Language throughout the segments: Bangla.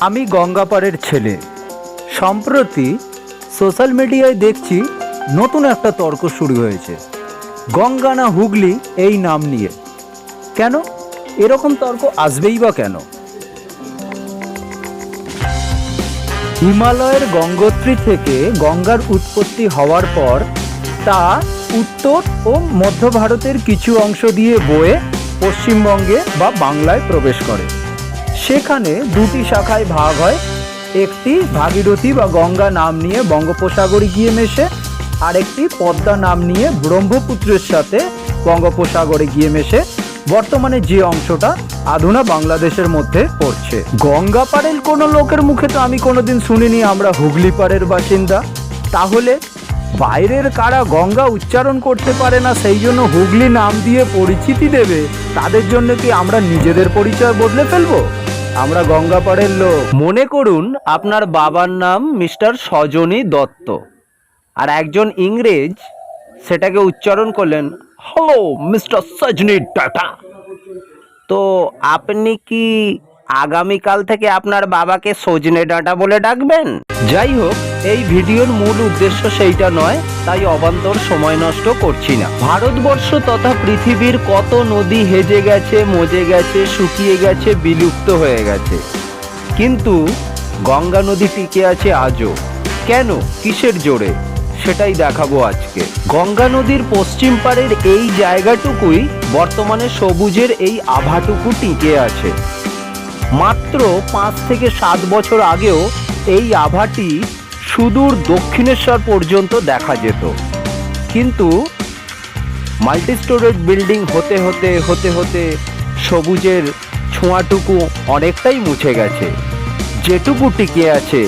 আমি গঙ্গাপাড়ের ছেলে। সম্প্রতি সোশ্যাল মিডিয়ায় দেখছি নতুন একটা তর্ক শুরু হয়েছে, গঙ্গা না হুগলি এই নাম নিয়ে। কেন এরকম তর্ক আসবেই বা কেন? হিমালয়ের গঙ্গোত্রী থেকে গঙ্গার উৎপত্তি হওয়ার পর তা উত্তর ও মধ্য ভারতের কিছু অংশ দিয়ে বয়ে পশ্চিমবঙ্গে বা বাংলায় প্রবেশ করে। সেখানে দুটি শাখায় ভাগ হয়, একটি ভাগীরথী বা গঙ্গা নাম নিয়ে বঙ্গোপসাগরে গিয়ে মেশে, আরেকটি পদ্মা নাম নিয়ে ব্রহ্মপুত্রের সাথে বঙ্গোপসাগরে গিয়ে মেশে বর্তমানে যে অংশটা আধুনা বাংলাদেশের মধ্যে পড়ছে। গঙ্গা পাড়ের কোনো লোকের মুখে তো আমি কোনোদিন শুনিনি আমরা হুগলি পাড়ের বাসিন্দা। তাহলে বাইরের কারা গঙ্গা উচ্চারণ করতে পারে না সেই জন্য হুগলি নাম দিয়ে পরিচিতি দেবে, তাদের জন্য কি আমরা নিজেদের পরিচয় বদলে ফেলবো? আমরা গঙ্গাপাড়ের লোক। মনে করুন আপনার বাবার নাম মিস্টার সজনী দত্ত, আর একজন ইংরেজ সেটাকে উচ্চারণ করলেন হ্যালো মিস্টার সজনী টাটা। তো আপনি কি আগামীকাল থেকে আপনার বাবাকে সজনে ডাঁটা বলে ডাকবেন? যাই হোক, এই ভিডিওর মূল উদ্দেশ্য সেইটা নয়, তাই অবান্তর সময় নষ্ট করছি না। ভারতবর্ষ তথা পৃথিবীর কত নদী হেজে গেছে, মজে গেছে, শুকিয়ে গেছে, বিলুপ্ত হয়ে গেছে, কিন্তু গঙ্গা নদী টিকে আছে আজও। কেন, কিসের জোরে, সেটাই দেখাবো আজকে। গঙ্গা নদীর পশ্চিম পাড়ের এই জায়গাটুকুই বর্তমানে সবুজের এই আভাটুকু টিকে আছে। মাত্র 5 থেকে 7 বছর আগেও এই আভাটি সুদূর দক্ষিণেশ্বর পর্যন্ত দেখা যেত, কিন্তু মাল্টি স্টোরেজ বিল্ডিং হতে হতে হতে হতে সবুজের ছোঁয়াটুকু অনেকটাই মুছে গেছে। যেটুকু টিকে আছে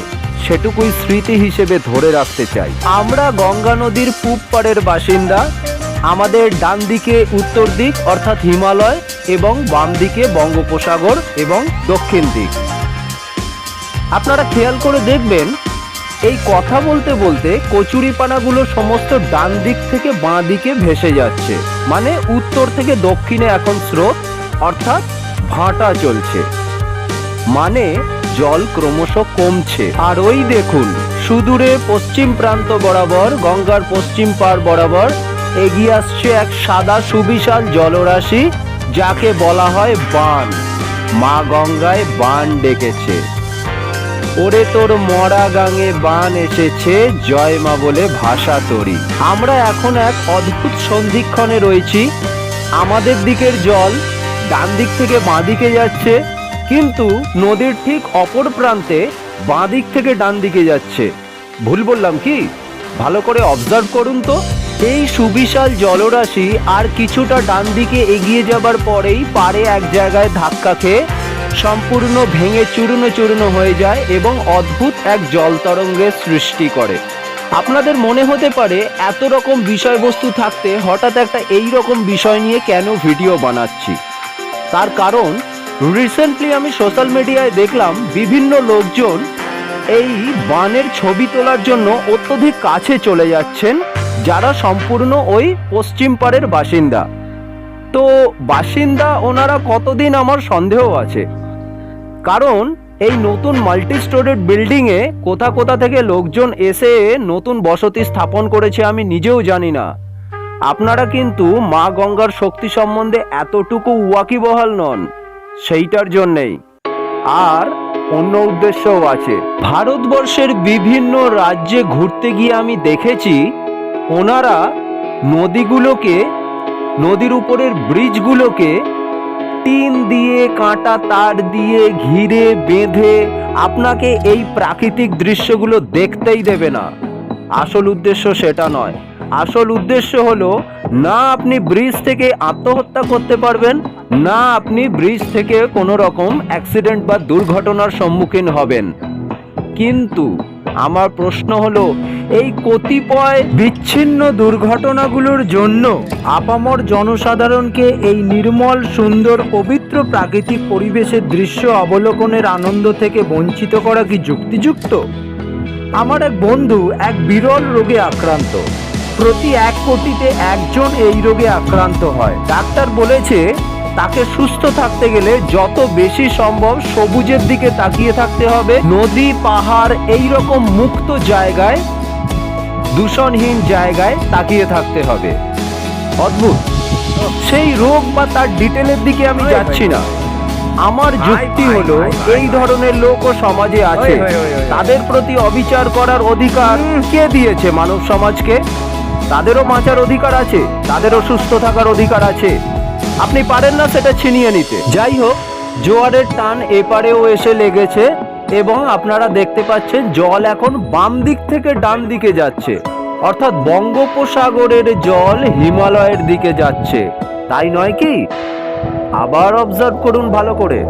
সেটুকুই স্মৃতি হিসেবে ধরে রাখতে চাই। আমরা গঙ্গা নদীর পূব পাড়ের বাসিন্দা। আমাদের ডান দিকে উত্তর দিক অর্থাৎ হিমালয় এবং বাম দিকে বঙ্গোপসাগর এবং দক্ষিণ দিক। আপনারা খেয়াল করে দেখবেন এই কথা বলতে বলতে কচুরিপানাগুলো সমস্ত ডান দিক থেকে বাঁ দিকে ভেসে যাচ্ছে, মানে উত্তর থেকে দক্ষিণে এখন স্রোত অর্থাৎ ভাটা চলছে, মানে জল ক্রমশ কমছে। আর ওই দেখুন সুদূরে পশ্চিম প্রান্ত বরাবর গঙ্গার পশ্চিম পাড় বরাবর এগিয়ে আসছে এক সাদা সুবিশাল জলরাশি, যাকে বলা হয় বান। মা গঙ্গায় বান ডেকেছে, ওরে তোর মরা গাঙে বান এসেছে, জয় মা বলে ভাষা তরি। আমরা এখন এক অদ্ভুত সন্ধিক্ষণে রয়েছি। আমাদের দিকের জল ডান দিক থেকে বাঁ দিকে যাচ্ছে, কিন্তু নদীর ঠিক অপর প্রান্তে বাঁ দিক থেকে ডান দিকে যাচ্ছে। ভুল বললাম কি? ভালো করে অবজার্ভ করুন তো। এই সুবিশাল জলরাশি আর কিছুটা ডান দিকে এগিয়ে যাবার পরেই পাড়ে এক জায়গায় ধাক্কা খেয়ে সম্পূর্ণ ভেঙে চূর্ণ চূর্ণ হয়ে যায় এবং অদ্ভুত এক জল তরঙ্গের সৃষ্টি করে। আপনাদের মনে হতে পারে এত রকম বিষয়বস্তু থাকতে হঠাৎ একটা এই রকম বিষয় নিয়ে কেন ভিডিও বানাচ্ছি। তার কারণ রিসেন্টলি আমি সোশ্যাল মিডিয়ায় দেখলাম বিভিন্ন লোকজন এই বানের ছবি তোলার জন্য অত্যধিক কাছে চলে যাচ্ছেন, যারা সম্পূর্ণ ওই পশ্চিম পাড়ের বাসিন্দা। তো বাসিন্দা ওনারা কতদিন আমার সন্দেহ আছে, কারণ এই নতুন মাল্টি স্টোরেড বিল্ডিংয়ে কোথা কোথা থেকে লোকজন এসে নতুন বসতি স্থাপন করেছে আমি নিজেও জানি না। আপনারা কিন্তু মা গঙ্গার শক্তি সম্বন্ধে এতটুকু ওয়াকিবহাল নন, সেইটার জন্যেই। আর অন্য উদ্দেশ্যও আছে। ভারতবর্ষের বিভিন্ন রাজ্যে ঘুরতে গিয়ে আমি দেখেছি ওনারা নদীগুলোকে, নদীর উপরের ব্রিজগুলোকে টিন দিয়ে, কাঁটা তার দিয়ে ঘিরে বেঁধে আপনাকে এই প্রাকৃতিক দৃশ্যগুলো দেখতেই দেবে না। আসল উদ্দেশ্য সেটা নয়। আসল উদ্দেশ্য হলো না আপনি ব্রিজ থেকে আত্মহত্যা করতে পারবেন, না আপনি ব্রিজ থেকে কোনো রকম অ্যাক্সিডেন্ট বা দুর্ঘটনার সম্মুখীন হবেন। কিন্তু আমার প্রশ্ন হলো এই কতিপয় বিচ্ছিন্ন দুর্ঘটনাগুলোর জন্য আপামর জনসাধারণকে এই নির্মল সুন্দর পবিত্র প্রাকৃতিক পরিবেশের দৃশ্য অবলোকনের আনন্দ থেকে বঞ্চিত করা কি যুক্তিযুক্ত? আমার এক বন্ধু এক বিরল রোগে আক্রান্ত। প্রতি 1 কোটিতে একজন এই রোগে আক্রান্ত হয়। ডাক্তার বলেছে তাকে সুস্থ থাকতে গেলে যত বেশি সম্ভব সবুজের দিকে তাকিয়ে থাকতে হবে। নদী, পাহাড় এই রকম মুক্ত জায়গায়, দূষণহীন জায়গায় তাকিয়ে থাকতে হবে। অদ্ভুত। সেই রোগ বা তার ডিটেলের দিকে আমি যাচ্ছি না। আমার যুক্তি হলো এই ধরনের লোকও সমাজে আছে। তাদের প্রতি অবিচার করার অধিকার কে দিয়েছে মানব সমাজকে? তাদেরও বাঁচার অধিকার আছে, তাদেরও সুস্থ থাকার অধিকার আছে। আপনি পারেন না সেটা ছিনিয়ে নিতে। যাই হোক, জোয়ারের টান এপারেও এসে লেগেছে এবং আপনারা দেখতে পাচ্ছেন জল এখন বাম দিক থেকে ডান দিকে যাচ্ছে, অর্থাৎ বঙ্গোপসাগরের জল হিমালয়ের দিকে যাচ্ছে, তাই নয় কি? আবার অবজার্ভ করুন ভালো করে।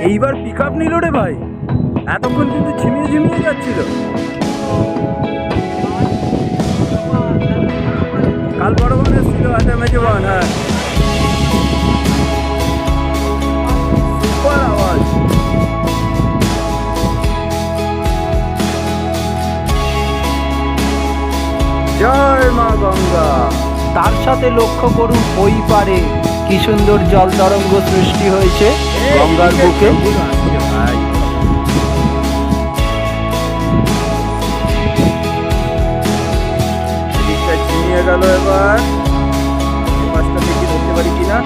এইবার পিক আপ নিল রে ভাই, এতক্ষণ কিন্তু ঝিমিয়ে ঝিমিয়ে যাচ্ছিল। কাল বড় বোন এসেছিল, আচ্ছা মেজো বোন, হ্যাঁ সুপার আওয়াজ। জয় মা গঙ্গা। তার সাথে লক্ষ্য করুন ওই পারে কি সুন্দর জল তরঙ্গ সৃষ্টি হয়েছে গঙ্গার বুকে। ছিনিয়ে গেল, এবার মাছটা দেখি ধরতে পারি কিনা।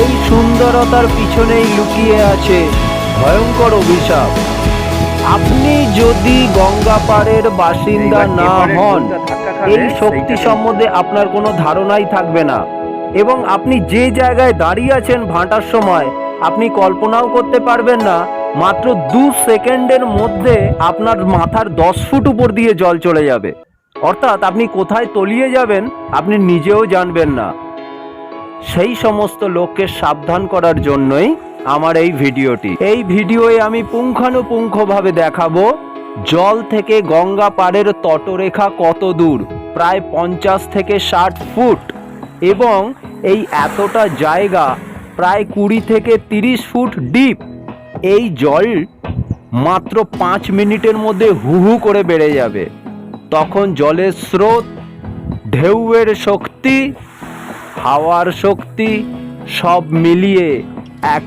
এই সুন্দরতার পিছনেই লুকিয়ে আছে ভয়ঙ্কর অভিশাপ। আপনি যদি গঙ্গা পাড়ের বাসিন্দা না হন, এই শক্তি সম্বন্ধে আপনার কোনো ধারণাই থাকবে না এবং আপনি যে জায়গায় দাঁড়িয়ে আছেন ভাটার সময় আপনি কল্পনাও করতে পারবেন না মাত্র 2 সেকেন্ডের মধ্যে আপনার মাথার 10 ফুট উপর দিয়ে জল চলে যাবে। অর্থাৎ আপনি কোথায় তলিয়ে যাবেন আপনি নিজেও জানবেন না। সেই সমস্ত লোককে সাবধান করার জন্যই আমার এই ভিডিওটি। এই ভিডিওয়ে আমি পুঙ্খানুপুঙ্খভাবে দেখাবো জল থেকে গঙ্গা পাড়ের তটরেখা কত দূর, প্রায় 50 থেকে 60 ফুট, এবং এই এতটা জায়গা প্রায় 20 থেকে 30 ফুট ডিপ। এই জল মাত্র 5 মিনিটের মধ্যে হু হু করে বেড়ে যাবে। তখন জলের স্রোত, ঢেউয়ের শক্তি, হাওয়ার শক্তি সব মিলিয়ে এক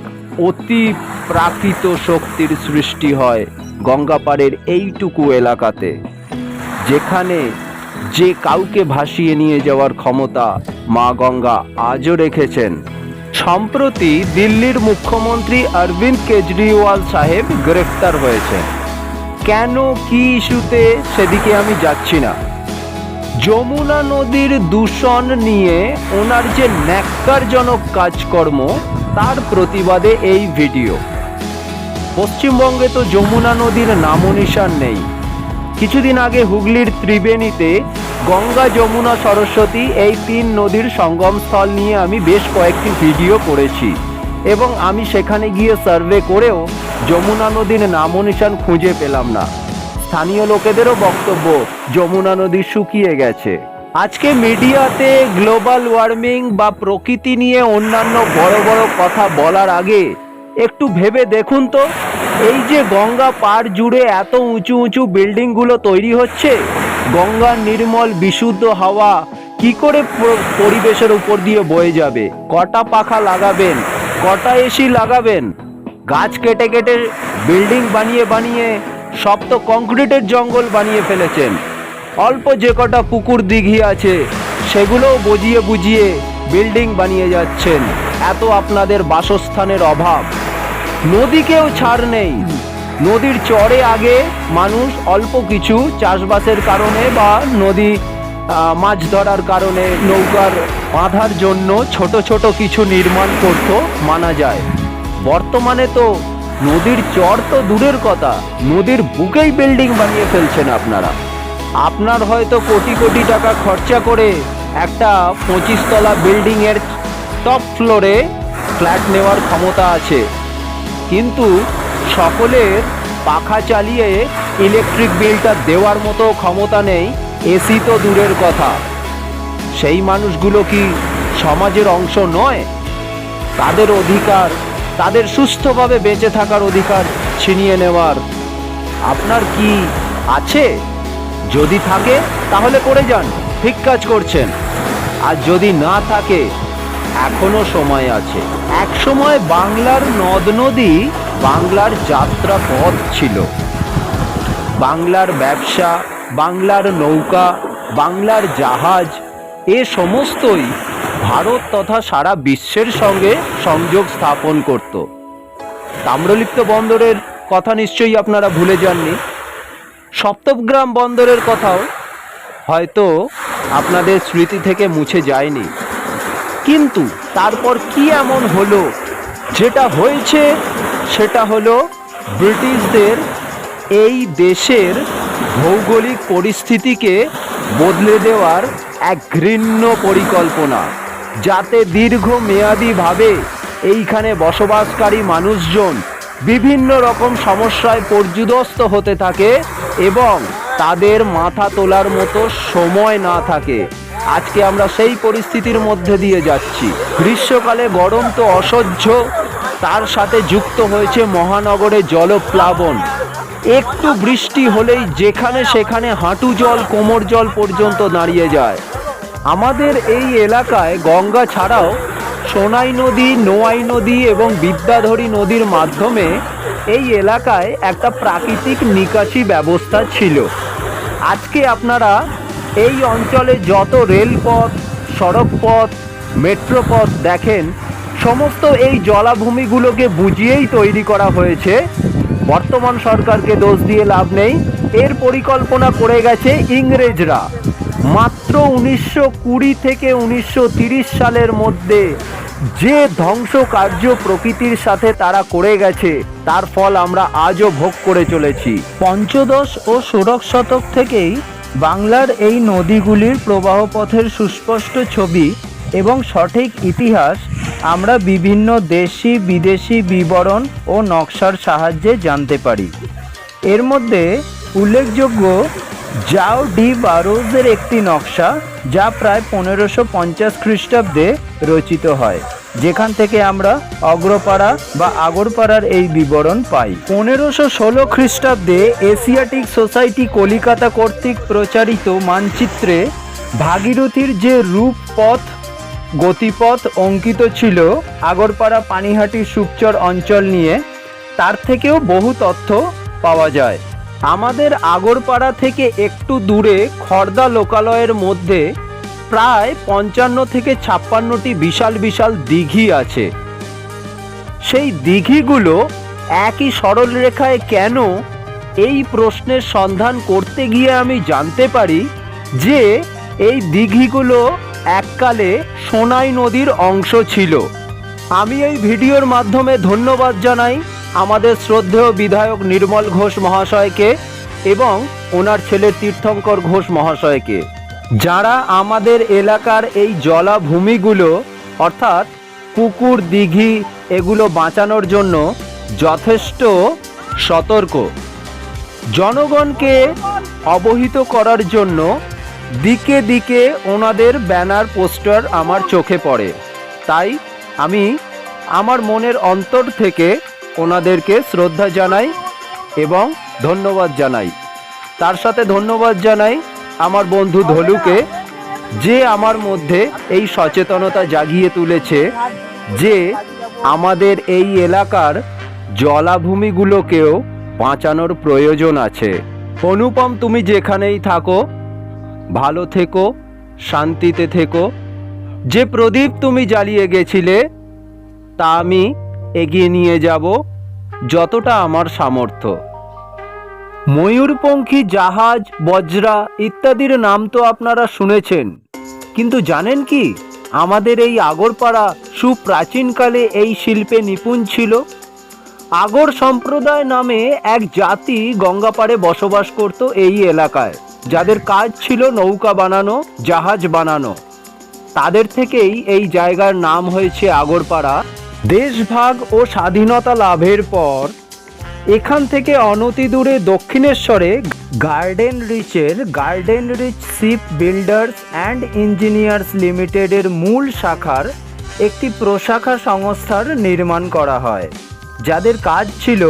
অতি প্রাকৃত শক্তির সৃষ্টি হয় গঙ্গাপাড়ের এইটুকু এলাকাতে, যেখানে যে কাউকে ভাসিয়ে নিয়ে যাওয়ার ক্ষমতা মা গঙ্গা আজও রেখেছেন। সম্প্রতি দিল্লির মুখ্যমন্ত্রী অরবিন্দ কেজরিওয়াল সাহেব গ্রেফতার হয়েছেন। কেন, কি ইস্যুতে, সেদিকে আমি যাচ্ছি না। যমুনা নদীর দূষণ নিয়ে ওনার যে ন্যাক্কারজনক কাজকর্ম তার প্রতিবাদে এই ভিডিও। পশ্চিমবঙ্গে তো যমুনা নদীর নামো নিশান নেই। কিছুদিন আগে হুগলির ত্রিবেণীতে গঙ্গা, যমুনা, সরস্বতী এই 3 নদীর সঙ্গমস্থল নিয়ে আমি বেশ কয়েকটি ভিডিও করেছি এবং আমি সেখানে গিয়ে সার্ভে করেও যমুনা নদীর নামো নিশান খুঁজে পেলাম না। স্থানীয় লোকেদেরও বক্তব্য যমুনা নদী শুকিয়ে গেছে। আজকে মিডিয়াতে গ্লোবাল ওয়ার্মিং বা প্রকৃতি নিয়ে অন্যান্য বড় বড় কথা বলার আগে একটু ভেবে দেখুন তো, এই যে গঙ্গা পাড় জুড়ে এত উঁচু উঁচু বিল্ডিংগুলো তৈরি হচ্ছে, গঙ্গার নির্মল বিশুদ্ধ হাওয়া কি করে পরিবেশের উপর দিয়ে বয়ে যাবে? কটা পাখা লাগাবেন, কটা এসি লাগাবেন? গাছ কেটে কেটে বিল্ডিং বানিয়ে বানিয়ে সব তো কংক্রিটের জঙ্গল বানিয়ে ফেলেছেন। অল্প যে কটা পুকুর দিঘি আছে সেগুলোও বুঝিয়ে বুঝিয়ে বিল্ডিং বানিয়ে যাচ্ছেন। এত আপনাদের বাসস্থানের অভাব। নদীকেও ছাড় নেই। নদীর চরে আগে মানুষ অল্প কিছু চাষবাসের কারণে বা নদী মাছ ধরার কারণে নৌকার বাঁধার জন্য ছোট ছোট কিছু নির্মাণ করত, মানা যায়। বর্তমানে তো নদীর চর তো দূরের কথা, নদীর বুকেই বিল্ডিং বানিয়ে ফেলছেন আপনারা। আপনার হয়তো কোটি কোটি টাকা খরচা করে একটা 25 তলা বিল্ডিংয়ের টপ ফ্লোরে ফ্ল্যাট নেওয়ার ক্ষমতা আছে, কিন্তু সকলের পাখা চালিয়ে ইলেকট্রিক বিলটা দেওয়ার মতো ক্ষমতা নেই, এসি তো দূরের কথা। সেই মানুষগুলো কি সমাজের অংশ নয়? তাদের অধিকার, তাদের সুস্থভাবে বেঁচে থাকার অধিকার ছিনিয়ে নেওয়ার আপনার কি আছে? যদি থাকে তাহলে করে যান, ঠিক কাজ করছেন। আর যদি না থাকে, এখনো সময় আছে। এক সময় বাংলার নদ নদী বাংলার যাত্রা পথ ছিল। বাংলার ব্যবসা, বাংলার নৌকা, বাংলার জাহাজ, এ সমস্তই ভারত তথা সারা বিশ্বের সঙ্গে সংযোগ স্থাপন করত। তাম্রলিপ্ত বন্দরের কথা নিশ্চয়ই আপনারা ভুলে যাননি। সপ্তগ্রাম বন্দরের কথাও হয়তো আপনাদের স্মৃতি থেকে মুছে যায়নি। কিন্তু তারপর কি এমন হলো? যেটা হয়েছে সেটা হলো ব্রিটিশদের এই দেশের ভৌগোলিক পরিস্থিতিকে বদলে দেওয়ার এক ঘৃণ্য পরিকল্পনা, যাতে দীর্ঘমেয়াদীভাবে এইখানে বসবাসকারী মানুষজন বিভিন্ন রকম সমস্যায় পর্যুদস্ত হতে থাকে এবং তাদের মাথা তোলার মতো সময় না থাকে। আজকে আমরা সেই পরিস্থিতির মধ্যে দিয়ে যাচ্ছি। গ্রীষ্মকালে গরম তো অসহ্য, তার সাথে যুক্ত হয়েছে মহানগরে জলপ্লাবন। একটু বৃষ্টি হলেই যেখানে সেখানে হাঁটু জল, কোমর জল পর্যন্ত দাঁড়িয়ে যায়। আমাদের এই এলাকায় গঙ্গা ছাড়াও সোনাই নদী, নোয়াই নদী এবং বিদ্যাধরী নদীর মাধ্যমে এই এলাকায় একটা প্রাকৃতিক নিকাশি ব্যবস্থা ছিল। আজকে আপনারা এই অঞ্চলে যত রেলপথ, সড়কপথ, মেট্রোপথ দেখেন, সমস্ত এই জলাভূমিগুলোকে বুঝিয়েই তৈরি করা হয়েছে। বর্তমান সরকারকে দোষ দিয়ে লাভ নেই, এর পরিকল্পনা করে গেছে ইংরেজরা। মাত্র 1920 থেকে 1930 সালের মধ্যে যে ধ্বংস কার্য প্রকৃতির সাথে তারা করে গেছে, তার ফল আমরা আজও ভোগ করে চলেছি। পঞ্চদশ ও ষোড়শ শতক থেকেই বাংলার এই নদীগুলির প্রবাহপথের সুস্পষ্ট ছবি এবং সঠিক ইতিহাস আমরা বিভিন্ন দেশি বিদেশি বিবরণ ও নকশার সাহায্যে জানতে পারি। এর মধ্যে উল্লেখযোগ্য জাও ডি বারোজের একটি নকশা, যা প্রায় 1550 খ্রিস্টাব্দে রচিত হয়, যেখান থেকে আমরা অগ্রপাড়া বা আগরপাড়ার এই বিবরণ পাই। 1516 খ্রিস্টাব্দে এশিয়াটিক সোসাইটি কলিকাতা কর্তৃক প্রচারিত মানচিত্রে ভাগীরথীর যে রূপপথ, গতিপথ অঙ্কিত ছিল আগরপাড়া, পানিহাটি, সুকচর অঞ্চল নিয়ে, তার থেকেও বহু তথ্য পাওয়া যায়। আমাদের আগরপাড়া থেকে একটু দূরে খড়দা লোকালয়ের মধ্যে প্রায় 55 থেকে 56টি বিশাল বিশাল দিঘি আছে। সেই দিঘিগুলো একই সরল রেখায় কেন, এই প্রশ্নের সন্ধান করতে গিয়ে আমি জানতে পারি যে এই দিঘিগুলো এককালে সোনাই নদীর অংশ ছিল। আমি এই ভিডিওর মাধ্যমে ধন্যবাদ জানাই আমাদের শ্রদ্ধেয় বিধায়ক নির্মল ঘোষ মহাশয়কে এবং ওনার ছেলে তীর্থঙ্কর ঘোষ মহাশয়কে, যারা আমাদের এলাকার এই জলাভূমিগুলো অর্থাৎ পুকুর, দিঘি এগুলো বাঁচানোর জন্য যথেষ্ট সতর্ক। জনগণকে অবহিত করার জন্য দিকে দিকে ওনাদের ব্যানার, পোস্টার আমার চোখে পড়ে। তাই আমি আমার মনের অন্তর থেকে ওনাদেরকে শ্রদ্ধা জানাই এবং ধন্যবাদ জানাই। তার সাথে ধন্যবাদ জানাই আমার বন্ধু ধলুকে, যে আমার মধ্যে এই সচেতনতা জাগিয়ে তুলেছে যে আমাদের এই এলাকার জলাভূমিগুলোকেও বাঁচানোর প্রয়োজন আছে। অনুপম, তুমি যেখানেই থাকো ভালো থেকো, শান্তিতে থেকো। যে প্রদীপ তুমি জ্বালিয়ে গেছিলে তা আমি এগিয়ে নিয়ে যাব যতটা আমার সামর্থ্য। ময়ূরপঙ্খী, জাহাজ, বজ্রা ইত্যাদির নাম তো আপনারা শুনেছেন, কিন্তু জানেন কি আমাদের এই আগরপাড়া সুপ্রাচীনকালে এই শিল্পে নিপুণ ছিল। আগর সম্প্রদায় নামে এক জাতি গঙ্গাপাড়ে বসবাস করত এই এলাকায়, যাদের কাজ ছিল নৌকা বানানো, জাহাজ বানানো। তাদের থেকেই এই জায়গার নাম হয়েছে আগরপাড়া। দেশভাগ ও স্বাধীনতা লাভের পর এখান থেকে অনতি দূরে দক্ষিণেশ্বরে Garden Reach ship builders and engineers লিমিটেডের মূল শাখার একটি প্রশাখা সংস্থার নির্মাণ করা হয়, যাদের কাজ ছিল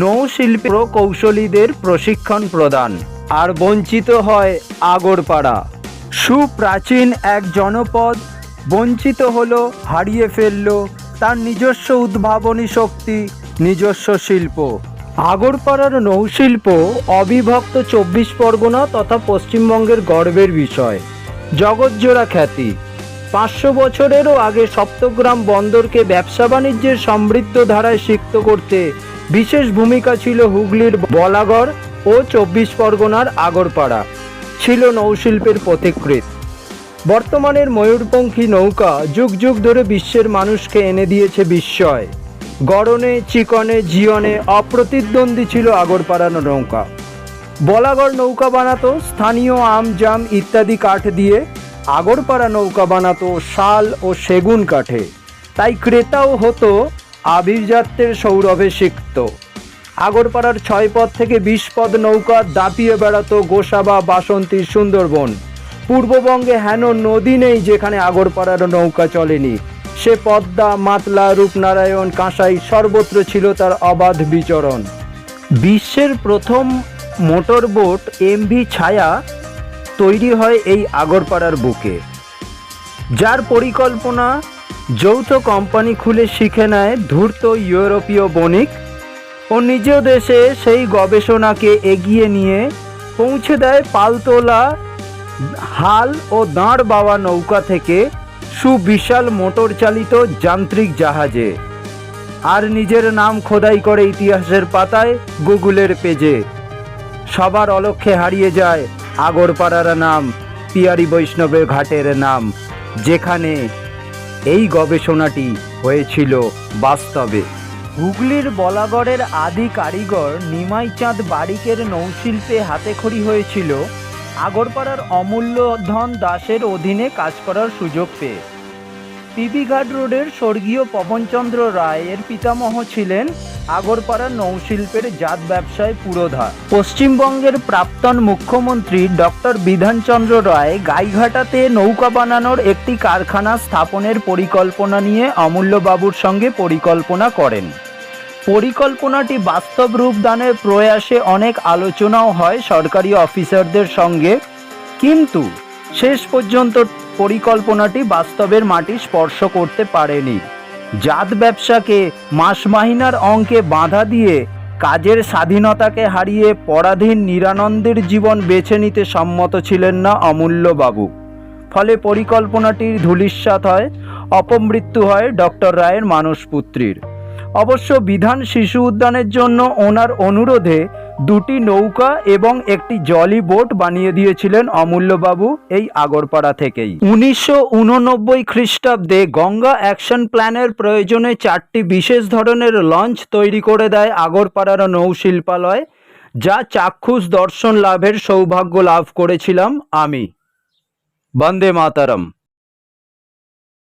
নৌশিল্পী প্রকৌশলীদের প্রশিক্ষণ প্রদান। আর বঞ্চিত হয় আগরপাড়া, সুপ্রাচীন এক জনপদ বঞ্চিত হলো, হারিয়ে ফেলল তার নিজস্ব উদ্ভাবনী শক্তি, নিজস্ব শিল্প। আগরপাড়ার নৌশিল্প অবিভক্ত 24 পরগনা তথা পশ্চিমবঙ্গের গর্বের বিষয়, জগৎজোড়া খ্যাতি। 500 বছরেরও আগে সপ্তগ্রাম বন্দরকে ব্যবসা বাণিজ্যের সমৃদ্ধ ধারায় সিক্ত করতে বিশেষ ভূমিকা ছিল হুগলির বলাগড় ও 24 পরগনার আগরপাড়া ছিল নৌশিল্পের পথিকৃৎ। বর্তমানের ময়ূরপঙ্খী নৌকা যুগ যুগ ধরে বিশ্বের মানুষকে এনে দিয়েছে বিস্ময়। গড়নে, চিকনে, জিয়নে অপ্রতিদ্বন্দ্বী ছিল আগরপাড়ার নৌকা। বলাগড় নৌকা বানাতো স্থানীয় আম, জাম ইত্যাদি কাঠ দিয়ে, আগরপাড়া নৌকা বানাতো শাল ও সেগুন কাঠে। তাই ক্রেতাও হতো আভিজাত্যের সৌরভে সিক্ত। আগরপাড়ার 6 পদ থেকে 20 পদ নৌকা দাপিয়ে বেড়াতো গোসাবা, বাসন্তী, সুন্দরবন। পূর্ববঙ্গে হেন নদী নেই যেখানে আগরপাড়ার নৌকা চলেনি। সে পদ্মা, মাতলা, রূপনারায়ণ, কাঁসাই সর্বত্র ছিল তার অবাধ বিচরণ। বিশ্বের প্রথম মোটর বোট এমভি ছায়া তৈরি হয় এই আগরপাড়ার বুকে, যার পরিকল্পনা যৌথ কোম্পানি খুলে শিখে নেয় ধূর্ত ইউরোপীয় বণিক ও নিজ দেশে সেই গবেষণাকে এগিয়ে নিয়ে পৌঁছে দেয় পালতোলা হাল ও দাঁড় বাওয়া নৌকা থেকে সুবিশাল মোটর চালিত যান্ত্রিক জাহাজে। আর নিজের নাম খোদাই করে ইতিহাসের পাতায়, গুগলের পেজে। সবার অলক্ষ্যে হারিয়ে যায় আগরপাড়ার নাম, পিয়ারি বৈষ্ণবের ঘাটের নাম, যেখানে এই গবেষণাটি হয়েছিল বাস্তবে। হুগলির বলাগড়ের আদি কারিগর নিমাই চাঁদ বারিকের নৌশিল্পে হাতেখড়ি হয়েছিল আগরপাড়ার অমূল্যধন দাসের অধীনে কাজ করার সুযোগ পেয়ে। পিবি ঘাট রোডের স্বর্গীয় পবনচন্দ্র রায়ের পিতামহ ছিলেন আগরপাড়ার নৌশিল্পের জাত ব্যবসায় পুরোধা। পশ্চিমবঙ্গের প্রাক্তন মুখ্যমন্ত্রী ডক্টর বিধানচন্দ্র রায় গাইঘাটাতে নৌকা বানানোর একটি কারখানা স্থাপনের পরিকল্পনা নিয়ে অমূল্যবাবুর সঙ্গে পরিকল্পনা করেন। পরিকল্পনাটি বাস্তব রূপ দানের প্রয়াসে অনেক আলোচনাও হয় সরকারি অফিসারদের সঙ্গে, কিন্তু শেষ পর্যন্ত পরিকল্পনাটি বাস্তবের মাটি স্পর্শ করতে পারেনি। জাত ব্যবসাকে মাস মাহিনার অঙ্কে বাঁধা দিয়ে কাজের স্বাধীনতাকে হারিয়ে পরাধীন নিরানন্দের জীবন বেছে নিতে সম্মত ছিলেন না অমূল্যবাবু। ফলে পরিকল্পনাটির ধূলিসাৎ হয়, অপমৃত্যু হয় ডক্টর রায়ের মানসপুত্রীর। অবশ্য বিধান শিশু উদ্যানের জন্য ওনার অনুরোধে 2টি নৌকা এবং একটি জলি বোট বানিয়ে দিয়েছিলেন অমূল্যবাবু এই আগরপাড়া থেকেই। 1989 খ্রিস্টাব্দে গঙ্গা অ্যাকশন প্ল্যানের প্রয়োজনে 4টি বিশেষ ধরনের লঞ্চ তৈরি করে দেয় আগরপাড়ার নৌশিল্পালয়, যা চাক্ষুষ দর্শন লাভের সৌভাগ্য লাভ করেছিলাম আমি। বন্দে মাতরম।